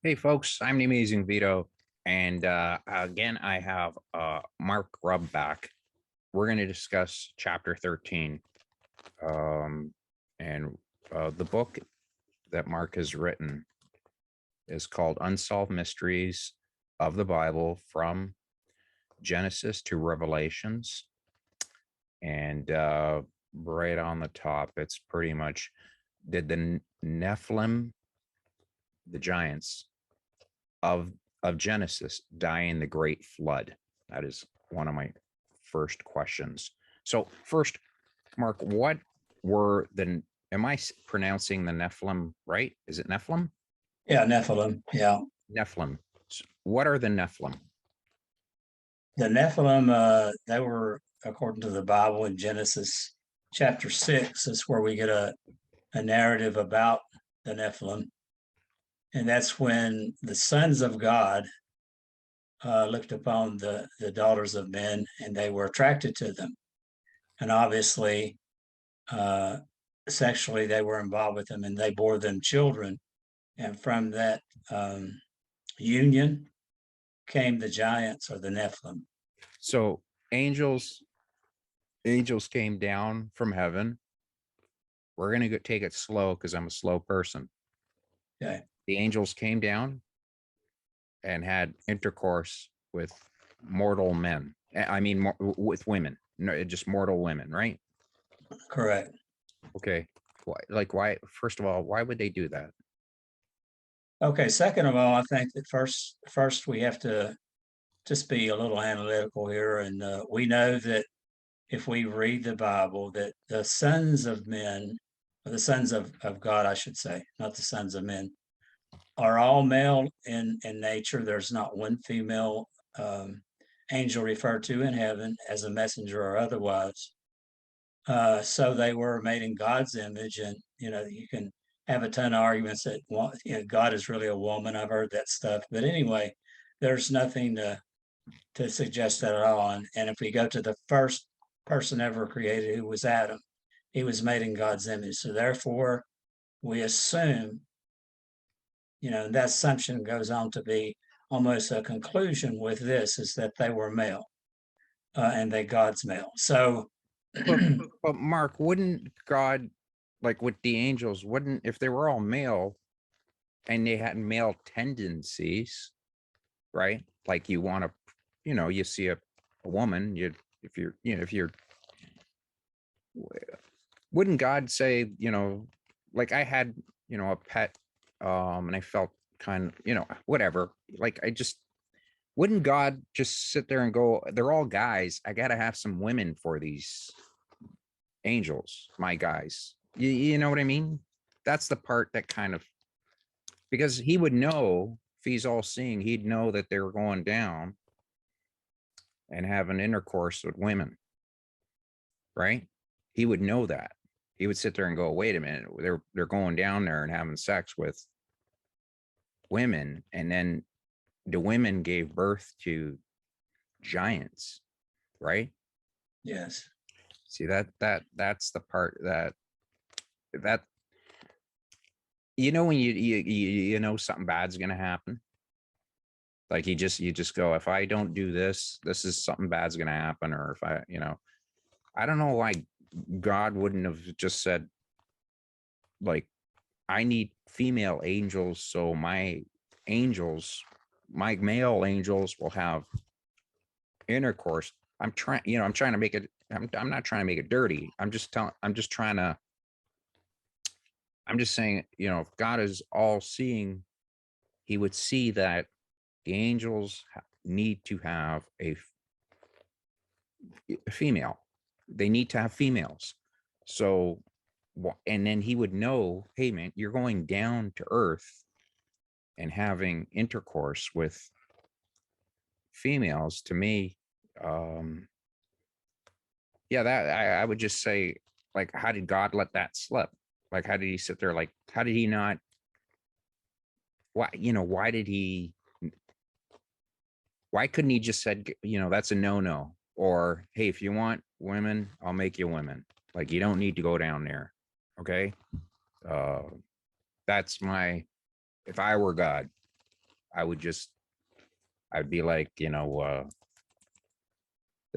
Hey folks, I'm the Amazing Vito, and again I have Mark Grubb back. We're going to discuss Chapter 13, um, and the book that Mark has written is called Unsolved Mysteries of the Bible from Genesis to Revelations. And right on the top, it's pretty much did the Nephilim, the giants, of Genesis die in the great flood? That is one of my first questions. So first, Mark, what were the am I pronouncing the Nephilim right? Is it Nephilim? Yeah, Nephilim. Yeah. Nephilim. What are the Nephilim? The Nephilim, they were, according to the Bible in Genesis chapter 6, is where we get a narrative about the Nephilim. And that's when the sons of God looked upon the daughters of men and they were attracted to them. And obviously, uh, sexually, they were involved with them and they bore them children. And from that union came the giants or the Nephilim. So angels came down from heaven. We're going to take it slow because I'm a slow person. Okay. The angels came down and had intercourse with mortal men. I mean, with women, no, just mortal women, right? Correct. Okay. Why, like, why, first of all, why would they do that? Okay, second of all, I think that first we have to just be a little analytical here, and we know that if we read the Bible, that the sons of men, or the sons of God, I should say, not the sons of men, are all male in nature. There's not one female um, angel referred to in heaven as a messenger or otherwise. So they were made in God's image, and you can have a ton of arguments that God is really a woman. I've heard that stuff, but anyway, there's nothing to suggest that at all. And if we go to the first person ever created, who was Adam, he was made in God's image. So therefore, we assume, and that assumption goes on to be almost a conclusion with this is that they were male and they God's male. So But, but Mark, wouldn't God, like with the angels, wouldn't, if they were all male and they had male tendencies, right? Like you want to, you see a woman, if you're, if you're, wouldn't God say, like I had, a pet, and I felt kind of, whatever. Like I just, wouldn't God just sit there and go, they're all guys. I got to have some women for these angels, my guys. You know what I mean? That's the part that kind of, because he would know if he's all seeing, he'd know that they were going down and having intercourse with women, right? He would know that. He would sit there and go, wait a minute, they're going down there and having sex with women, and then the women gave birth to giants, right? yes, See that's the part that when you know something bad's gonna happen. Like you just go, if I don't do this, this is something bad's gonna happen. Or if I don't know why God wouldn't have just said, like, I need female angels, so angels, my male angels will have intercourse. I'm trying to make it, I'm not trying to make it dirty. I'm just saying, if God is all seeing, he would see that the angels need to have a female. They need to have females. So, and then he would know, hey man, you're going down to earth and having intercourse with females. To me, um, yeah, that I would just say, like, how did God let that slip? Like, how did he sit there? Like, how did he not? Why, why did he? Why couldn't he just said, that's a no? Or hey, if you want women, I'll make you women. Like, you don't need to go down there. Okay. Uh, that's my, if I were God. I'd be like, the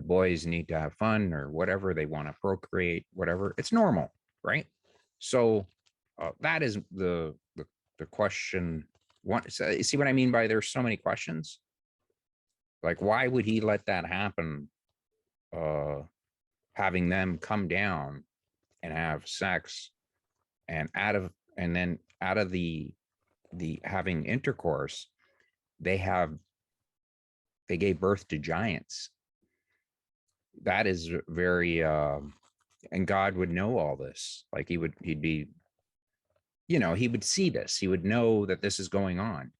boys need to have fun or whatever, they want to procreate, whatever. It's normal, right? So that is the question. So, you see what I mean by there's so many questions? Like, why would he let that happen? Having them come down and have sex, and then out of the having intercourse, they gave birth to giants. That is very and God would know all this. Like he'd be, he would see this. He would know that this is going on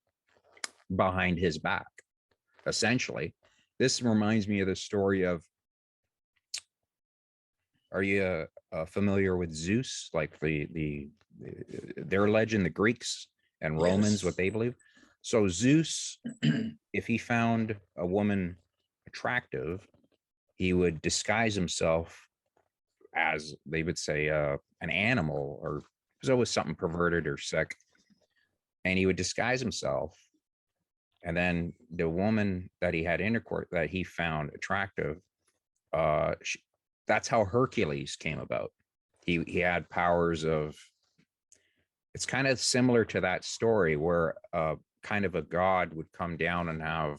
behind his back, essentially. This reminds me of the story of, are you familiar with Zeus? Like their legend, the Greeks and Romans, Yes. what they believe. So Zeus, if he found a woman attractive, he would disguise himself as, they would say, an animal, or it was always something perverted or sick. And he would disguise himself. And then the woman that he had intercourse, that he found attractive, that's how Hercules came about. He had powers of, it's kind of similar to that story where kind of a god would come down and have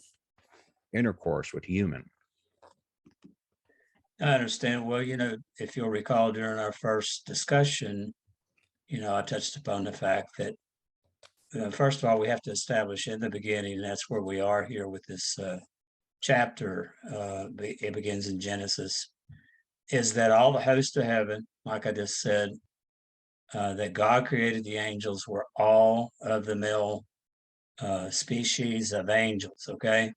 intercourse with human. I understand. Well, if you'll recall during our first discussion, I touched upon the fact that, first of all, we have to establish in the beginning, and that's where we are here with this chapter. It begins in Genesis, is that all the hosts of heaven, like I just said, that God created the angels were all of the male species of angels, okay?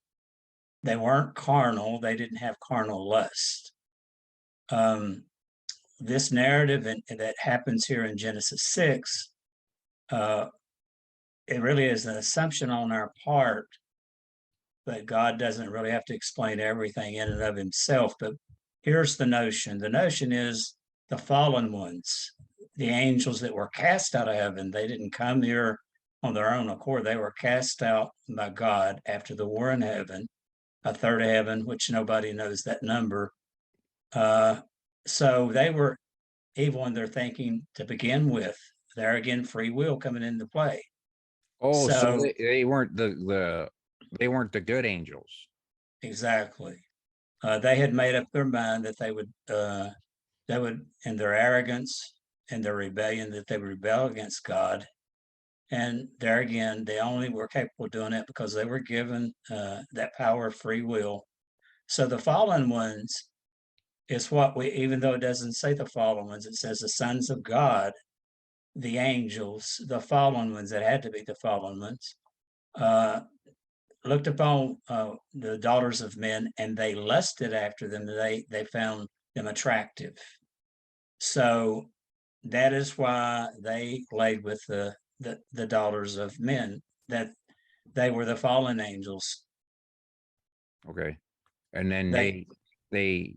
They weren't carnal. They didn't have carnal lust. This narrative that happens here in Genesis 6, it really is an assumption on our part, but God doesn't really have to explain everything in and of himself. But here's the notion. The notion is the fallen ones, the angels that were cast out of heaven. They didn't come here on their own accord. They were cast out by God after the war in heaven, a third of heaven, which nobody knows that number. So they were evil in their thinking to begin with. There again, free will coming into play. Oh, so So they weren't they weren't the good angels. exactly, they had made up their mind that they would, in their arrogance and their rebellion, that they would rebel against God. And there again, they only were capable of doing it because they were given that power of free will. So the fallen ones is what we, even though it doesn't say the fallen ones, it says the sons of God, the angels, the fallen ones, that had to be the fallen ones, looked upon the daughters of men, and they lusted after them. They found them attractive. So that is why they laid with the daughters of men, that they were the fallen angels. Okay. And then They they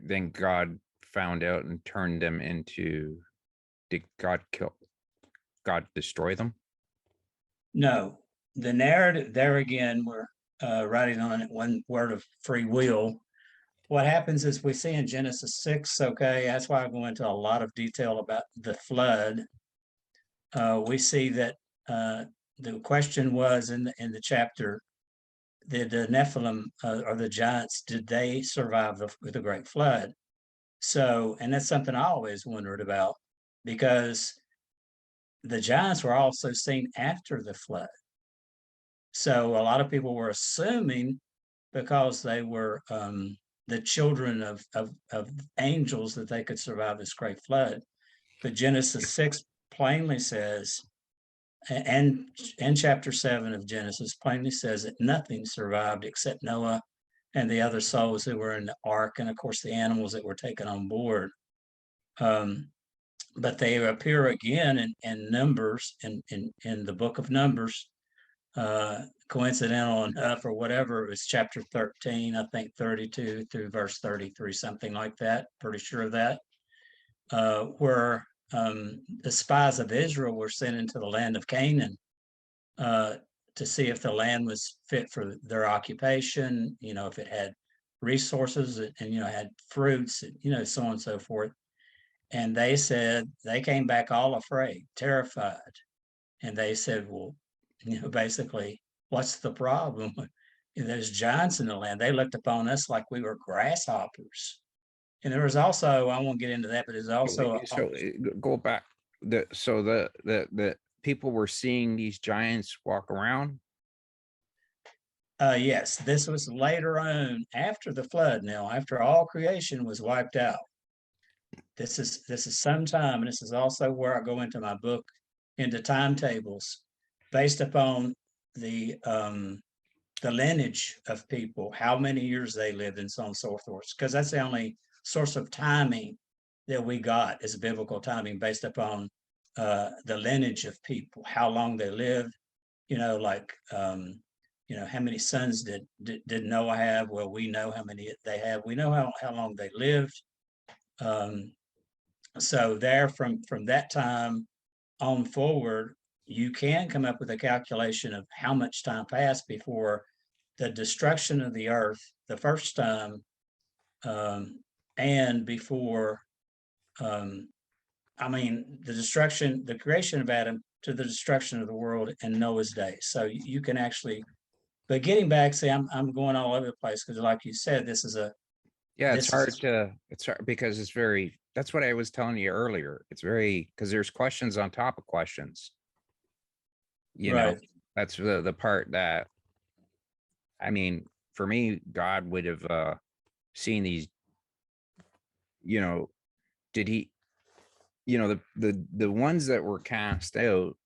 then God found out and turned them into, did God destroy them? No, the narrative there again, we're writing on it one word of free will. What happens is we see in Genesis 6, okay, that's why I go into a lot of detail about the flood. We see that the question was in the chapter, did the Nephilim or the giants, did they survive the great flood? So, and that's something I always wondered about, because the giants were also seen after the flood. So a lot of people were assuming, because they were the children of angels, that they could survive this great flood. But Genesis 6 plainly says, and chapter 7 of Genesis plainly says, that nothing survived except Noah and the other souls who were in the ark, and of course the animals that were taken on board. But they appear again in Numbers, in the book of Numbers, coincidental enough or whatever. It was chapter 13, I think 32 through verse 33, something like that. Pretty sure of that. Where the spies of Israel were sent into the land of Canaan to see if the land was fit for their occupation, if it had resources and had fruits, so on and so forth. And they said they came back all afraid, terrified. And they said, well, basically, what's the problem? There's giants in the land. They looked upon us like we were grasshoppers. And there was also, I won't get into that, but there's also, Go back. The people were seeing these giants walk around. yes, this was later on after the flood. Now, after all creation was wiped out, this is sometime, and this is also where I go into my book, into timetables based upon the lineage of people, how many years they lived, and so on and so forth. Because that's the only source of timing that we got is biblical timing based upon the lineage of people, how long they lived. Like how many sons did Noah have? Well, we know how many they have. We know how long they lived. So there, from that time on forward, you can come up with a calculation of how much time passed before the destruction of the earth the first time, and before, the creation of Adam to the destruction of the world in Noah's day. So you can actually, but getting back, see, I'm going all over the place because, like you said, this is it's hard because that's what I was telling you earlier. It's very, because there's questions on top of questions. Right. That's the part that, I mean, for me, God would have seen these, did he, the ones that were cast out,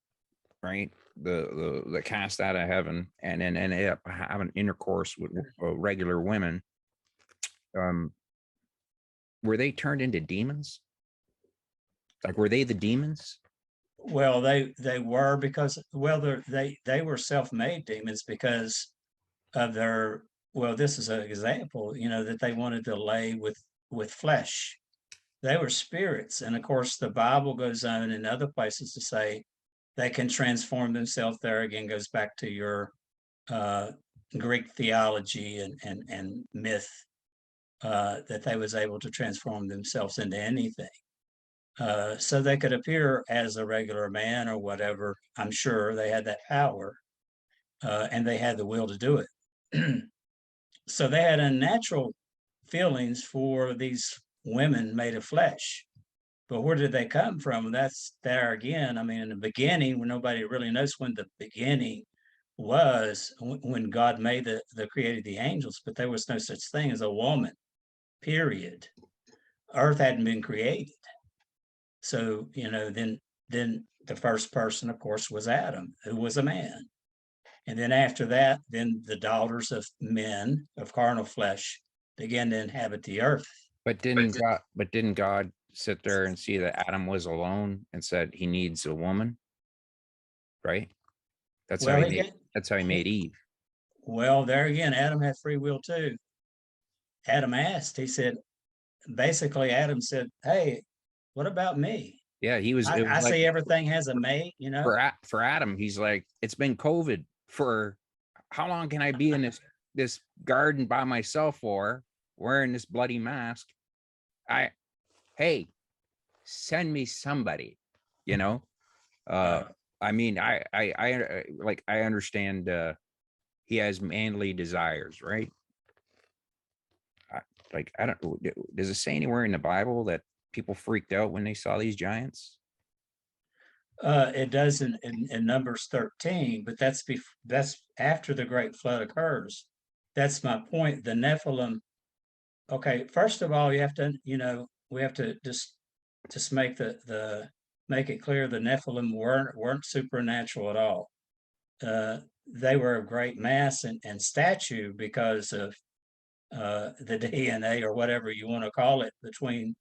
right? The cast out of heaven and then ended up having intercourse with regular women. Were they turned into demons? Like, were they the demons? Well, they were, because, well, they were self-made demons because of their, well, this is an example, that they wanted to lay with flesh. They were spirits. And of course, the Bible goes on in other places to say they can transform themselves. There again goes back to your Greek theology and myth, that they was able to transform themselves into anything. So they could appear as a regular man or whatever. I'm sure they had that power, and they had the will to do it. So they had unnatural feelings for these women made of flesh. But where did they come from? That's there again. I mean, in the beginning, when nobody really knows when the beginning was, when God made the created the angels, but there was no such thing as a woman, period. Earth hadn't been created. So, then the first person, of course, was Adam, who was a man. And then after that, then the daughters of men of carnal flesh began to inhabit the earth. Didn't God sit there and see that Adam was alone and said he needs a woman? Right? That's how Well, he made Eve. well, there again, Adam had free will too. Adam asked, he said, basically, Adam said, hey, what about me? Yeah, it was I like, see everything has a mate, for Adam, he's like, it's been COVID for how long can I be in this garden by myself for, wearing this bloody mask? Hey, send me somebody, you know? Uh Right. I mean, I understand he has manly desires, right? I don't, does it say anywhere in the Bible that people freaked out when they saw these giants? It does in Numbers 13, but that's after the great flood occurs. That's my point. The Nephilim. Okay, first of all, you have to, we have to just make it clear the Nephilim weren't supernatural at all. They were of great mass and stature because of the DNA or whatever you want to call it between,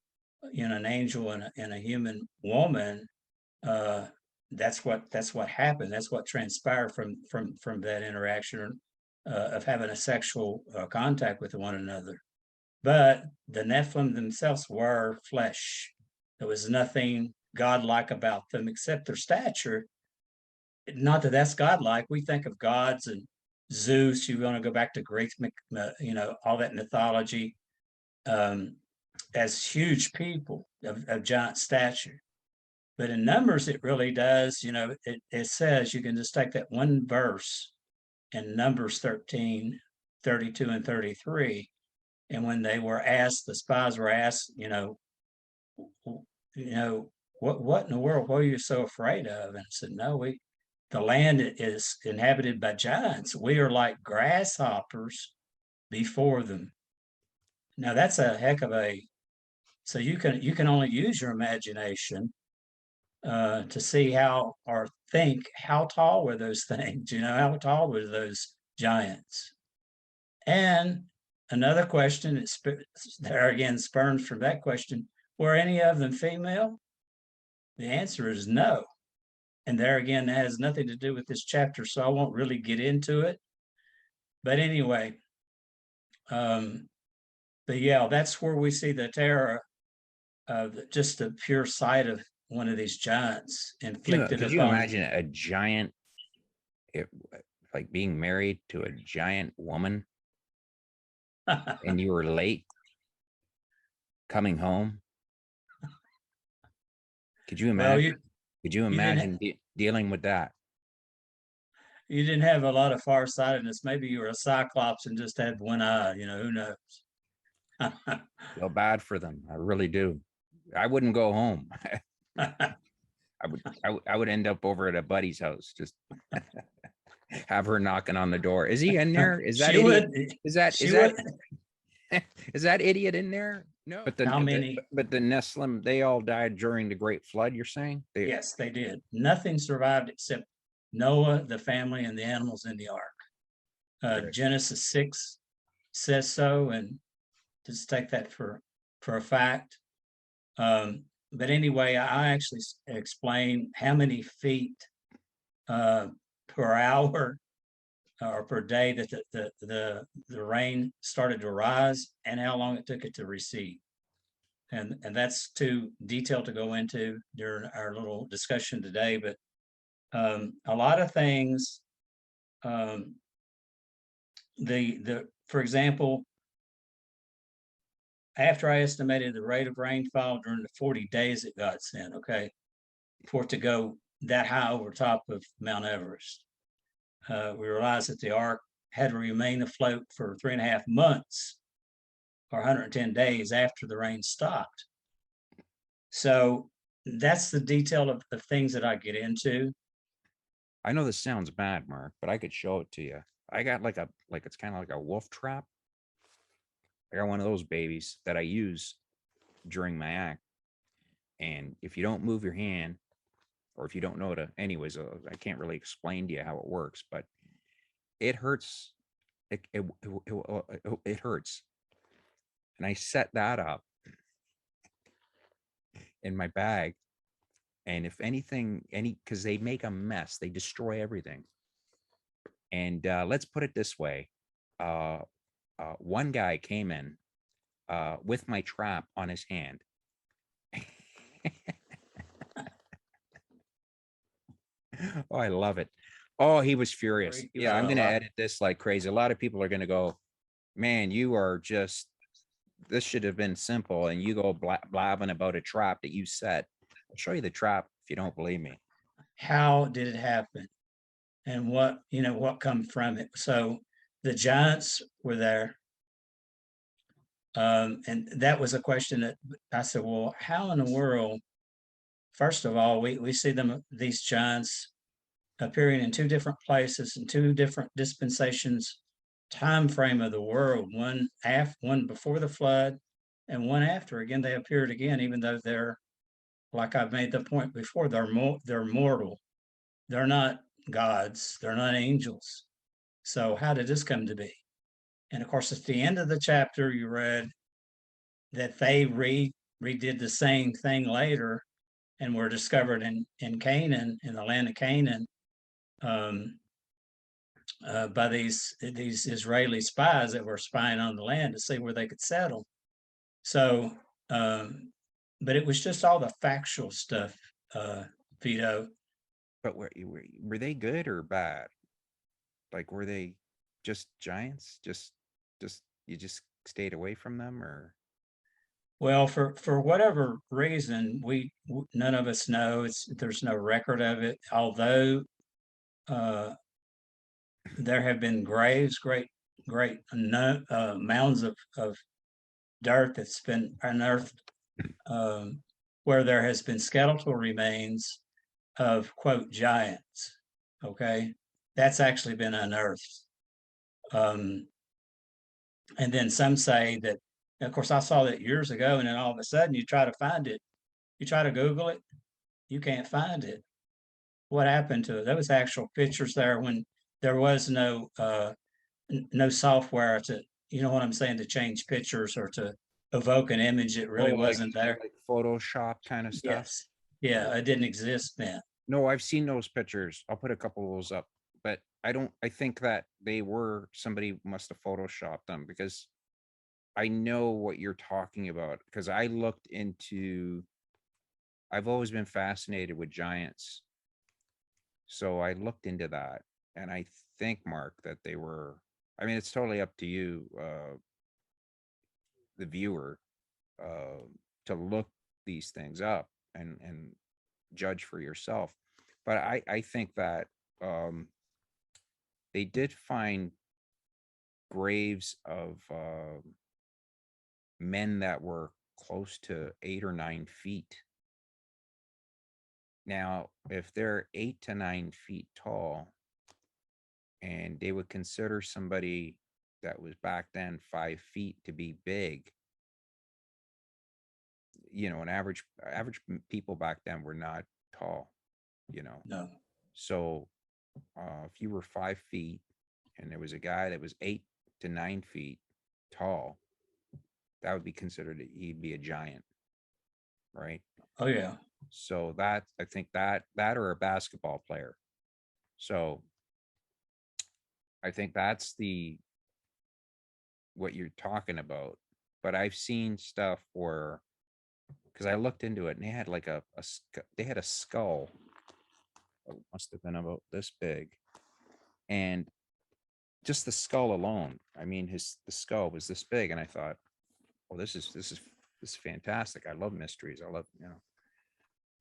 an angel and a human woman. uh, that's what happened. That's what transpired from that interaction, of having a sexual contact with one another. But the Nephilim themselves were flesh. There was nothing godlike about them except their stature. not that that's godlike. We think of gods and Zeus. You want to go back to Greek, all that mythology, as huge people of giant stature. But in Numbers, it really does. It says you can just take that one verse in Numbers 13, 32 and 33. And when they were asked, the spies were asked, what in the world, what are you so afraid of? And I said, no, the land is inhabited by giants. We are like grasshoppers before them. Now that's a heck of so you can only use your imagination to see how or think how tall were those things, how tall were those giants? And another question, there again spurns from that question, were any of them female? The answer is no. And there again, that has nothing to do with this chapter, so I won't really get into it. But anyway, but yeah, that's where we see the terror of just the pure sight of one of these giants inflicted Could you upon. imagine a giant, like being married to a giant woman and you were late coming home? Could you Well, imagine? Could you imagine dealing with that? You didn't have a lot of farsightedness. Maybe you were a cyclops and just had one eye. Who knows? Feel bad for them. I really do. I wouldn't go home. I would end up over at a buddy's house, just have her knocking on the door. Is he in there? Is that idiot? Is that idiot in there? No. But How many? But the Neslim, they all died during the Great Flood, you're saying? Yes, they did. Nothing survived except Noah, the family, and the animals in the ark. Genesis 6 says so, and just take that for a fact. But anyway, I actually explain how many feet per hour or per day that the rain started to rise and how long it took it to recede. And that's too detailed to go into during our little discussion today, but a lot of things, for example, after I estimated the rate of rainfall during the 40 days it got sent, okay, for it to go that high over top of Mount Everest, we realized that the ark had to remain afloat for 3.5 months or 110 days after the rain stopped. So that's the detail of the things that I get into. I know this sounds bad, Mark, but I could show it to you. I got it's kind of like a wolf trap. I got one of those babies that I use during my act. And if you don't move your hand, or if you don't know anyways, I can't really explain to you how it works, but it hurts. It hurts. And I set that up in my bag. And if anything, because they make a mess, they destroy everything. And let's put it this way. One guy came in with my trap on his hand. Oh, I love it. Oh, he was furious. Yeah, I'm going to edit this like crazy. A lot of people are going to go, man, you are just, this should have been simple. And you go blabbing about a trap that you set. I'll show you the trap if you don't believe me. How did it happen? And what come from it? So the giants were there. And that was a question that I said, well, how in the world? First of all, we see these giants appearing in two different places in two different dispensations, time frame of the world. One before the flood, and one after. Again, they appeared again, even though they're, like I've made the point before, they're mortal. They're not gods. They're not angels. So how did this come to be? And of course, at the end of the chapter, you read that they redid the same thing later and were discovered in Canaan, in the land of Canaan, by these Israeli spies that were spying on the land to see where they could settle. So, but it was just all the factual stuff, Vito. But were they good or bad? Like, were they just giants? Just you just stayed away from them, or Well, for whatever reason, none of us know. There's no record of it. Although uh, there have been graves, great no, mounds of dirt that's been unearthed, um, where there has been skeletal remains of quote giants. Okay, that's actually been unearthed. Um, and then some say that, of course, I saw that years ago, and then all of a sudden you try to find it, you try to Google it, you can't find it. What happened to it? There was actual pictures there when there was no software to, you know what I'm saying, to change pictures or to evoke an image that oh, really wasn't there. like Photoshop kind of stuff? Yes. Yeah, it didn't exist then. No, I've seen those pictures. I'll put a couple of those up, but I don't. I think that they were somebody must have photoshopped them because I know what you're talking about because I looked into. I've always been fascinated with giants, so I looked into that, and I think, Mark, that they were. I mean, it's totally up to you, the viewer, uh, to look these things up and judge for yourself. But I think that um, they did find graves of men that were close to 8 or 9 feet. Now, if they're 8 to 9 feet tall, and they would consider somebody that was back then 5 feet to be big, an average people back then were not tall, you know. No. So if you were 5 feet and there was a guy that was 8 to 9 feet tall, that would be considered he'd be a giant, right? Oh yeah. So that I think that or a basketball player. So I think that's what you're talking about. But I've seen stuff where because I looked into it and they had like they had a skull. It must have been about this big, and just the skull alone. I mean, the skull was this big, and I thought, "Oh, this is fantastic. I love mysteries. I love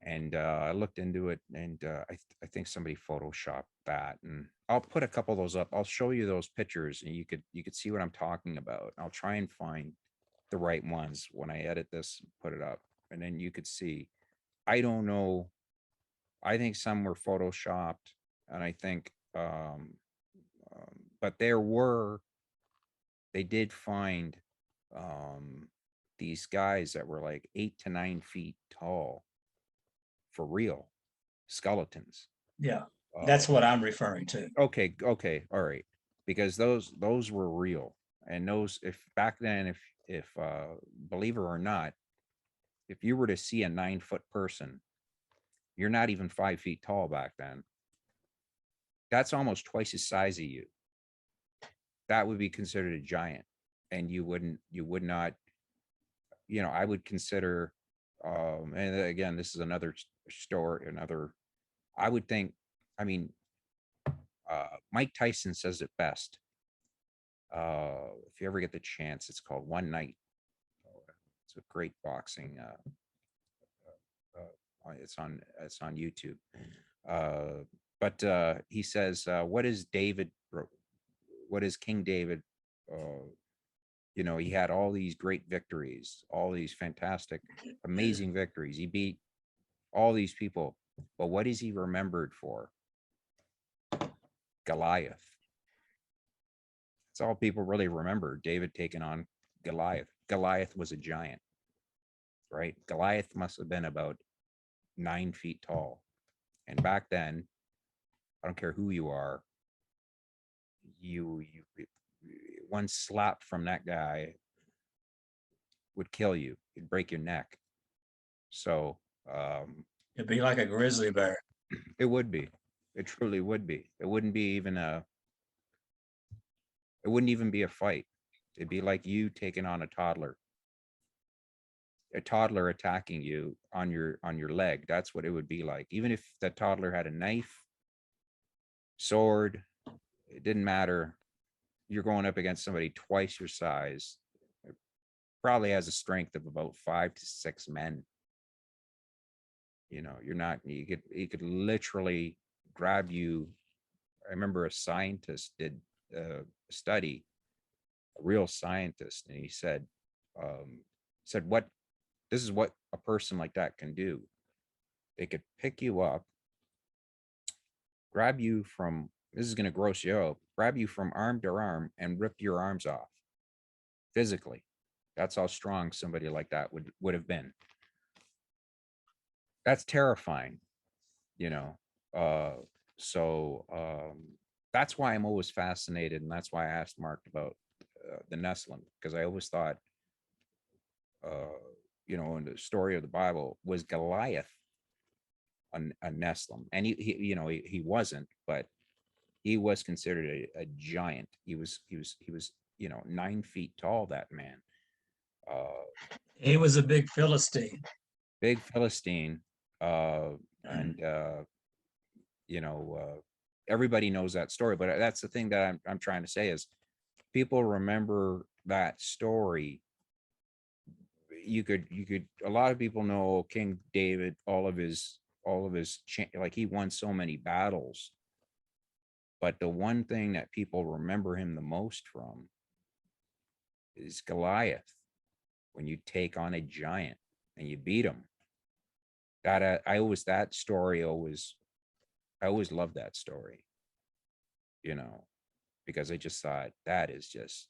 And I looked into it, and I think somebody photoshopped that, and I'll put a couple of those up. I'll show you those pictures, and you could see what I'm talking about. I'll try and find the right ones when I edit this, put it up, and then you could see. I don't know. I think some were photoshopped, and I think, but they did find these guys that were like 8 to 9 feet tall for real skeletons. Yeah. Uh, That's what I'm referring to. okay, all right, because those were real, and those if back then if believe it or not, if you were to see a 9 foot person, you're not even 5 feet tall back then. That's almost twice the size of you. That would be considered a giant, and you would not, I would consider, and again, this is another story, I would think, I mean, Mike Tyson says it best. If you ever get the chance, it's called One Night. It's a great boxing. It's on YouTube. But he says, "What is David? What is King David? He had all these great victories, all these fantastic, amazing victories. He beat all these people, but what is he remembered for? Goliath. That's all people really remember. David taking on Goliath. Goliath was a giant, right? Goliath must have been about 9 feet tall. And back then, I don't care who you are, you one slap from that guy would kill you. It'd break your neck. So It'd be like a grizzly bear. it would be. It truly would be. It wouldn't even be a fight. It'd be like you taking on a toddler. a toddler attacking you on your leg. That's what it would be like. Even if that toddler had a knife, sword, it didn't matter. You're going up against somebody twice your size. It probably has a strength of about 5 to 6 men. You're not, you could literally grab you. I remember a scientist did a study, a real scientist, and he said what this is what a person like that can do. They could pick you up, grab you from, this is going to gross you out, grab you from arm to arm and rip your arms off physically. That's how strong somebody like that would have been. That's terrifying, you know. So that's why I'm always fascinated, and that's why I asked Mark about the Nephilim, because I always thought, in the story of the Bible, was Goliath a Nephilim? And he wasn't, but he was considered a giant. He was 9 feet tall. That man, He was a big Philistine. big Philistine, and everybody knows that story. But that's the thing that I'm trying to say is, people remember that story. You could a lot of people know King David, all of his like, he won so many battles. But the one thing that people remember him the most from is Goliath, when you take on a giant and you beat him. That I always loved that story, because I just thought that is just,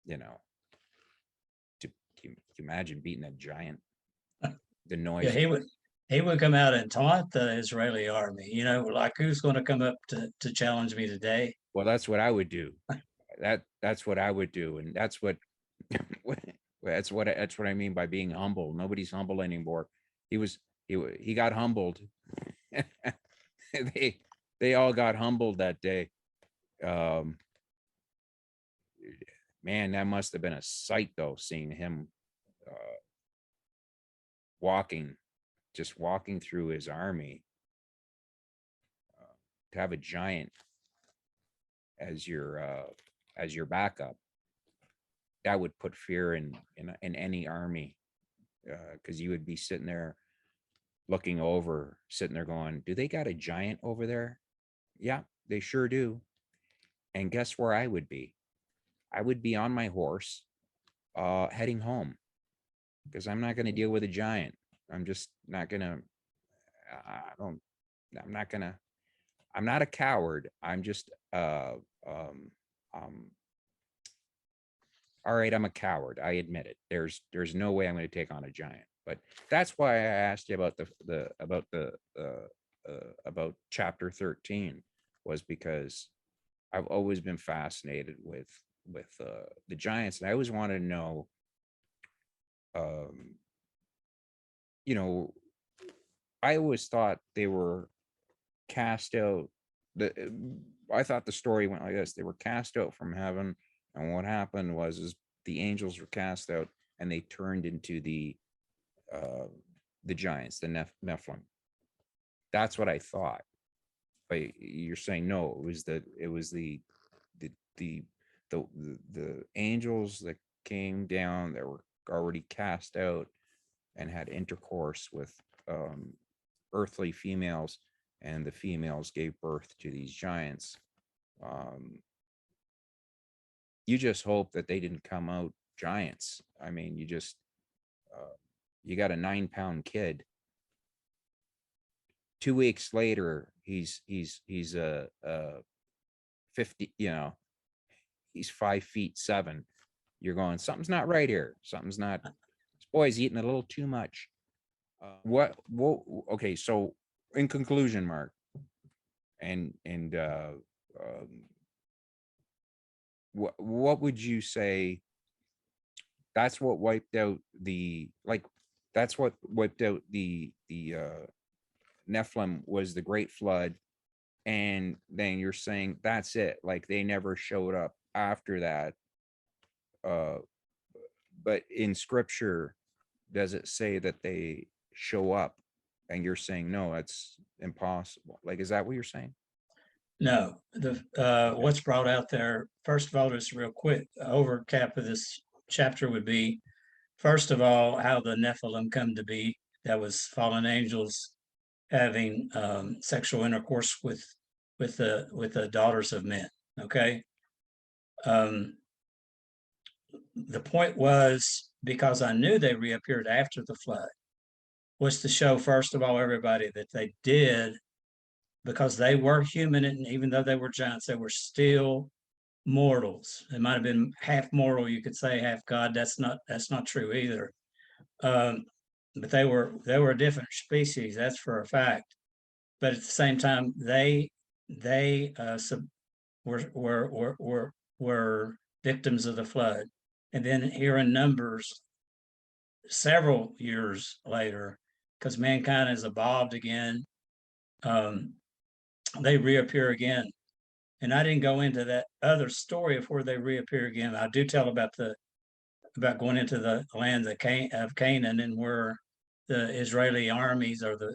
can you imagine beating a giant? The noise. Yeah, he would come out and taunt the Israeli army, like, who's going to come up to challenge me today? Well, that's what I would do. That's what I would do, and that's what that's what I mean by being humble. Nobody's humble anymore. He got humbled. they all got humbled that day. Man, that must have been a sight, though, seeing him walking through his army, to have a giant as your backup. That would put fear in any army, because you would be sitting there looking over, sitting there going, do they got a giant over there? Yeah, they sure do. And guess where I would be? I would be on my horse, heading home, because I'm not going to deal with a giant. I'm just not going to, I'm not a coward. I'm just, all right, I'm a coward. I admit it. There's no way I'm going to take on a giant. But that's why I asked you about about chapter 13, was because I've always been fascinated with the giants, and I always wanted to know, you know, I always thought they were cast out. I thought the story went like this: they were cast out from heaven, and what happened was the angels were cast out, and they turned into the giants, the Nephilim. That's what I thought. But you're saying no, it was the angels that came down that were already cast out and had intercourse with earthly females, and the females gave birth to these giants. You just hope that they didn't come out giants. I mean, you got a 9-pound kid. 2 weeks later, he's a 50, he's 5'7". You're going, something's not right here. Something's not. This boy's eating a little too much. Okay, so in conclusion, Mark, and what would you say? That's what wiped out the Nephilim, was the Great Flood, and then you're saying that's it. Like, they never showed up after that. But in scripture, does it say that they show up? And you're saying no, that's impossible. Like, is that what you're saying? No, Okay. what's brought out there, first of all, just real quick, overcap of this chapter would be, first of all, how the Nephilim come to be. That was fallen angels having sexual intercourse with the daughters of men. Okay. Um, the point was, because I knew they reappeared after the flood, was to show first of all everybody that they did, because they were human, and even though they were giants, they were still mortals. It might have been half mortal, you could say, half God. That's not true either. Um, but they were a different species, that's for a fact. But at the same time, they were victims of the flood. And then here in Numbers, several years later, because mankind has evolved again, um, they reappear again. And I didn't go into that other story of where they reappear again. I do tell about going into the land of Canaan, and where the Israeli armies, or the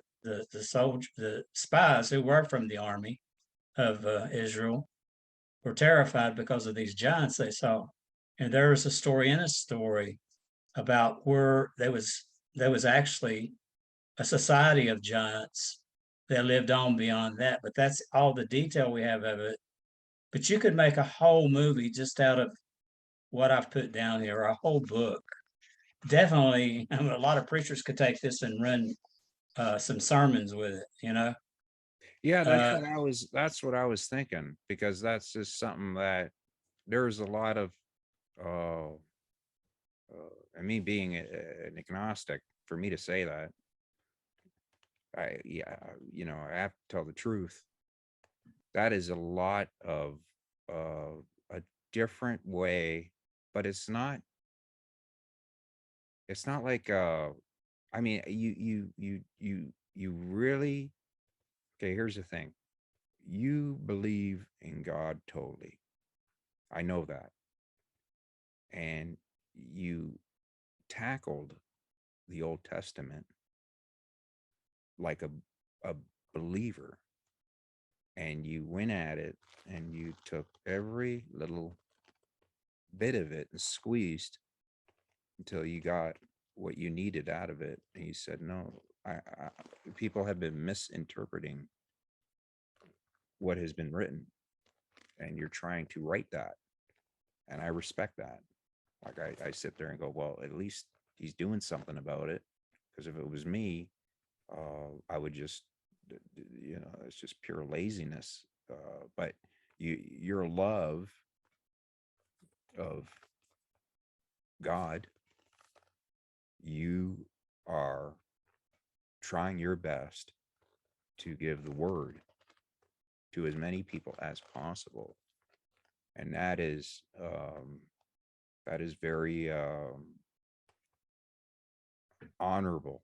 spies who were from the army of Israel, were terrified because of these giants they saw. And there was a story in a story about where there was actually a society of giants that lived on beyond that. But that's all the detail we have of it. But you could make a whole movie just out of what I've put down here, a whole book. Definitely, I mean, a lot of preachers could take this and run some sermons with it, you know? Yeah, Uh, that's what I was thinking, because that's just something that there's a lot of uh, and me being an agnostic, for me to say that, yeah, I have to tell the truth. That is a lot of a different way, but it's not like I mean, you really, okay, here's the thing. You believe in God totally. I know that. And you tackled the Old Testament like a believer, and you went at it, and you took every little bit of it and squeezed until you got what you needed out of it. And you said, no, people have been misinterpreting what has been written, and you're trying to write that. And I respect that. Like, I sit there and go, well, at least he's doing something about it. Because if it was me, I would just, it's just pure laziness. But your love of God, you are trying your best to give the word to as many people as possible, and that is very honorable,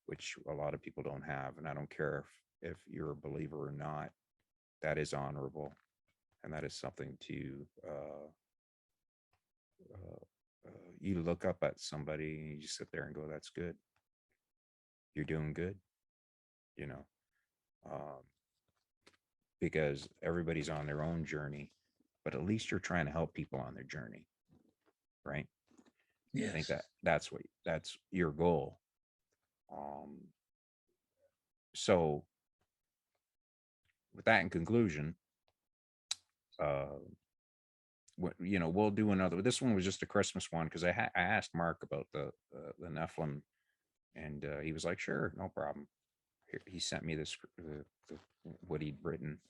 which a lot of people don't have. And I don't care if you're a believer or not. That is honorable, and that is something to you look up at somebody and you just sit there and go, "That's good. You're doing good," you know, um, because everybody's on their own journey, but at least you're trying to help people on their journey, right? I think yes. that's your goal. Um, so with that in conclusion, uh, we'll do another. This one was just a Christmas one, because I asked Mark about the Nephilim, and he was like, "Sure, no problem." He sent me this what he'd written,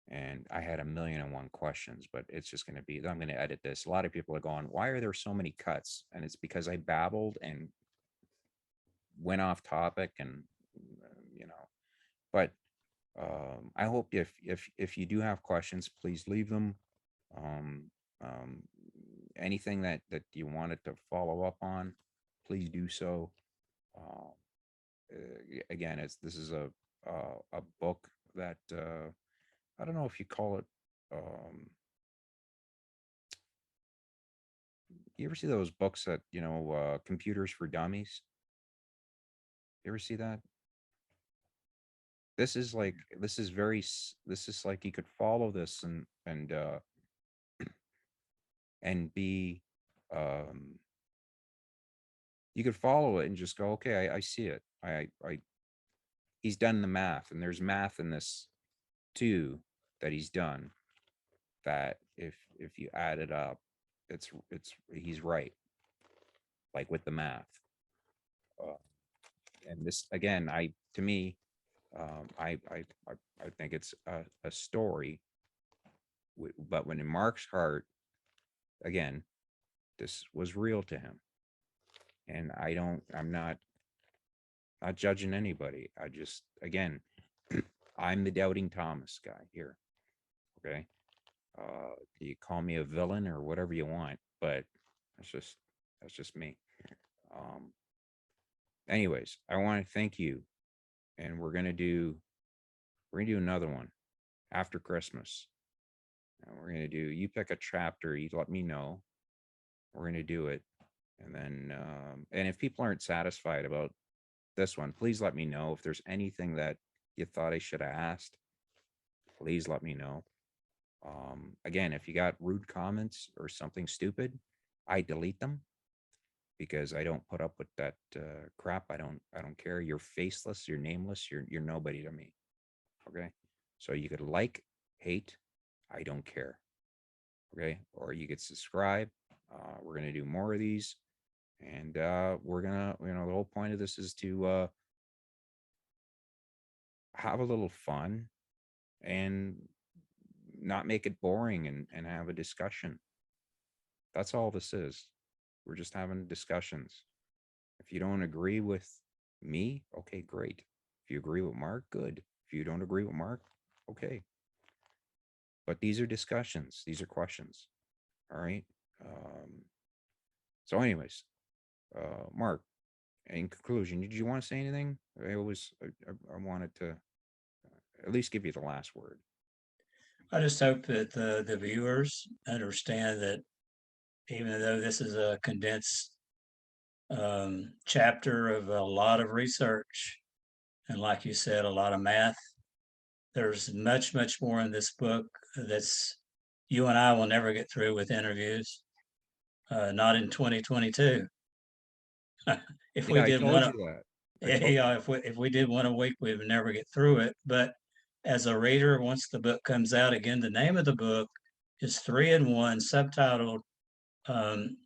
and I had a million and one questions, but it's just going to be, I'm going to edit this. A lot of people are going, "Why are there so many cuts?" And it's because I babbled and went off topic, and you know, but I hope if you do have questions, please leave them. Um, um, Anything that you wanted to follow up on, please do so. Uh, Again, this is a book that I don't know if you call it. Um, you ever see those books that, Computers for Dummies? You ever see that? This is like you could follow this and be um you could follow it and just go, okay, I see it. He's done the math, and there's math in this too that he's done, that if you add it up, it's he's right, like with the math. Uh, and this again, I to me, I think it's a story, but when in Mark's heart, again, this was real to him, and I'm not judging anybody. I just, again, I'm the doubting Thomas guy here. Okay. You call me a villain or whatever you want, but that's just that's just me. Um, anyways, I want to thank you, and we're gonna do another one after Christmas. And we're gonna do, you pick a chapter, you let me know. We're gonna do it, and then and if people aren't satisfied about this one, please let me know. If there's anything that you thought I should have asked, please let me know. Again, if you got rude comments or something stupid, I delete them because I don't put up with that crap. I don't care. You're faceless. You're nameless. You're nobody to me. Okay, so you could like, hate. I don't care. Okay, or you could subscribe. We're gonna do more of these, and we're gonna, the whole point of this is to have a little fun and not make it boring, and have a discussion. That's all this is. We're just having discussions. If you don't agree with me, okay, great. If you agree with Mark, good. If you don't agree with Mark, okay. But these are discussions, these are questions. All right. Um, so, anyways, Mark, in conclusion, did you want to say anything? I wanted to at least give you the last word. I just hope that the viewers understand that even though this is a condensed chapter of a lot of research, and like you said, a lot of math, there's much, much more in this book that's you and I will never get through with interviews, not in 2022. If we Yeah, I did told one, you that. I told yeah, if we did one a week, we would never get through it. But as a reader, once the book comes out, again, the name of the book is 3-in-1, subtitled um,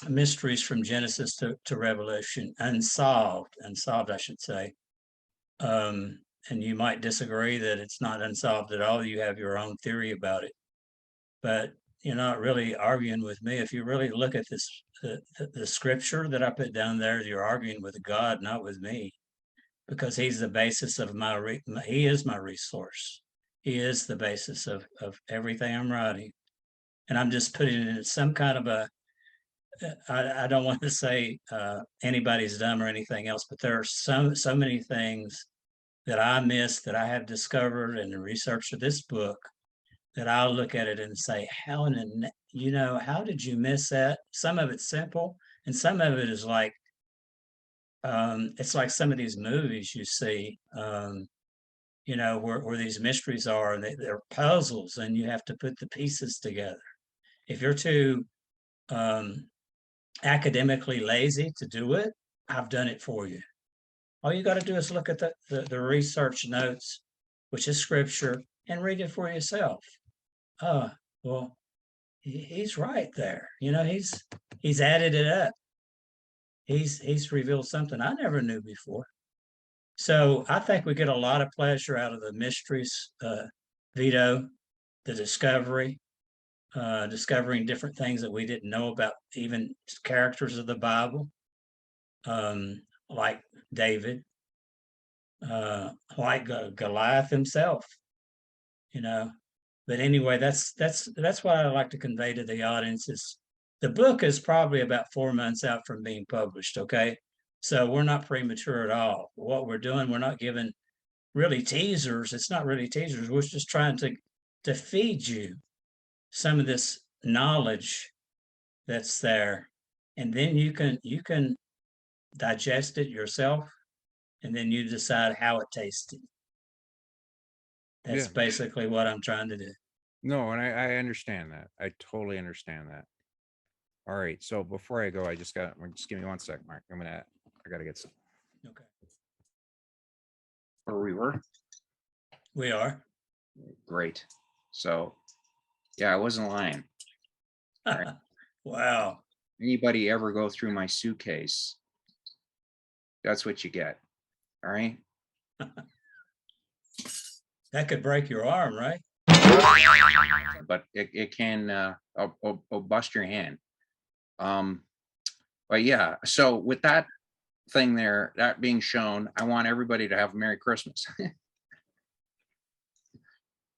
Mysteries from Genesis to Revelation, unsolved, I should say. Um, and you might disagree that it's not unsolved at all. You have your own theory about it, but you're not really arguing with me. If you really look at this, the scripture that I put down there, you're arguing with God, not with me, because he's the basis of he is my resource. He is the basis of everything I'm writing. And I'm just putting it in some kind of a, I don't want to say anybody's dumb or anything else, but there are so many things that I missed that I have discovered in the research of this book that I'll look at it and say, how how did you miss that? Some of it's simple, and some of it is like, it's like some of these movies you see, where these mysteries are, and they're puzzles, and you have to put the pieces together. If you're too um, academically lazy to do it, I've done it for you. All you got to do is look at the research notes, which is scripture, and read it for yourself. Uh, well, he's right there. He's added it up. He's revealed something I never knew before. So I think we get a lot of pleasure out of the mysteries, Vito, the discovery, discovering different things that we didn't know about, even characters of the Bible, like David, like Goliath himself. You know, but anyway, that's what I like to convey to the audience is the book is probably about 4 months out from being published. Okay, so we're not premature at all. What we're doing, we're not giving really teasers. It's not really teasers. We're just trying to feed you some of this knowledge that's there. And then you can digest it yourself, and then you decide how it tasted. That's Yeah. basically what I'm trying to do. No, and I understand that. I totally understand that. All right. So before I go, just give me 1 sec, Mark. I gotta get some. Okay. Where we were? We are. Great. So, yeah, I wasn't lying. Right. Wow. Anybody ever go through my suitcase? That's what you get. All right. That could break your arm, right? But it can bust your hand. But yeah, so with that thing there, that being shown, I want everybody to have a Merry Christmas.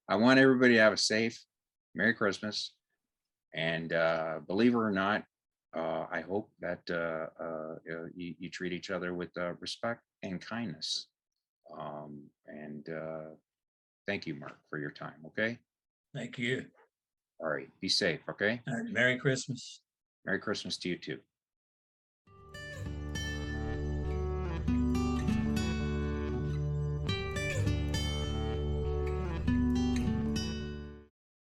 I want everybody to have a safe Merry Christmas. And believe it or not, I hope that you treat each other with respect and kindness. And thank you, Mark, for your time. Okay. Thank you. All right. Be safe. Okay. All right, Merry Christmas. Merry Christmas to you too.